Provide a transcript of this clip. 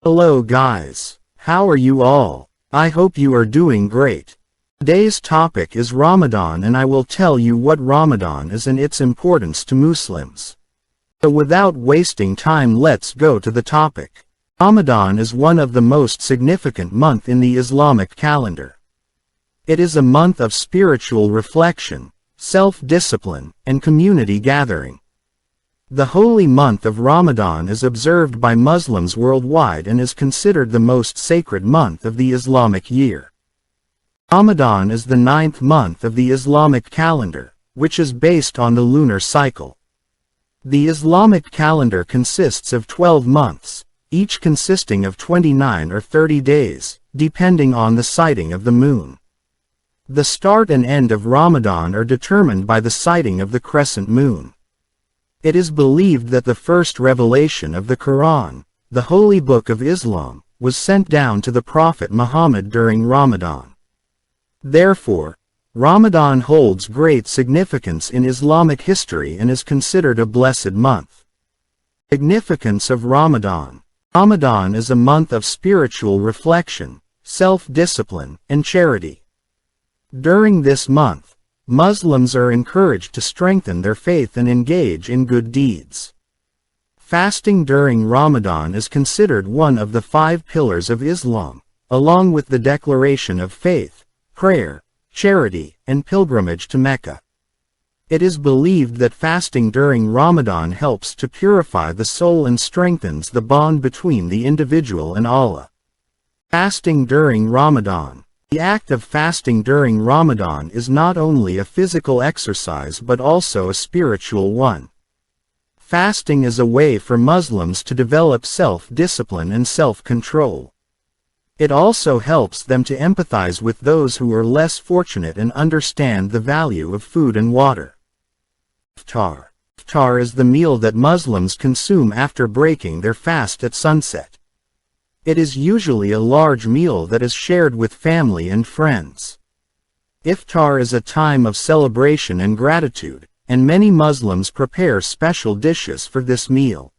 Hello guys. How are you all? I hope you are doing great. Today's topic is Ramadan, and I will tell you what Ramadan is and its importance to Muslims. So without wasting time, let's go to the topic. Ramadan is one of the most significant months in the Islamic calendar. It is a month of spiritual reflection, self-discipline, and community gathering. The holy month of Ramadan is observed by Muslims worldwide and is considered the most sacred month of the Islamic year. Ramadan is the 9th month of the Islamic calendar, which is based on the lunar cycle. The Islamic calendar consists of 12 months, each consisting of 29 or 30 days, depending on the sighting of the moon. The start and end of Ramadan are determined by the sighting of the crescent moon. It is believed that the first revelation of the Quran, the holy book of Islam, was sent down to the Prophet Muhammad during Ramadan. Therefore, Ramadan holds great significance in Islamic history and is considered a blessed month. Significance of Ramadan. Ramadan is a month of spiritual reflection, self-discipline, and charity. During this month, Muslims are encouraged to strengthen their faith and engage in good deeds. Fasting during Ramadan is considered one of the 5 pillars of Islam, along with the declaration of faith, prayer, charity, and pilgrimage to Mecca. It is believed that fasting during Ramadan helps to purify the soul and strengthens the bond between the individual and Allah. Fasting during Ramadan. The act of fasting during Ramadan is not only a physical exercise but also a spiritual one. Fasting is a way for Muslims to develop self-discipline and self-control. It also helps them to empathize with those who are less fortunate and understand the value of food and water. Iftar. Iftar is the meal that Muslims consume after breaking their fast at sunset. It is usually a large meal that is shared with family and friends. Iftar is a time of celebration and gratitude, and many Muslims prepare special dishes for this meal.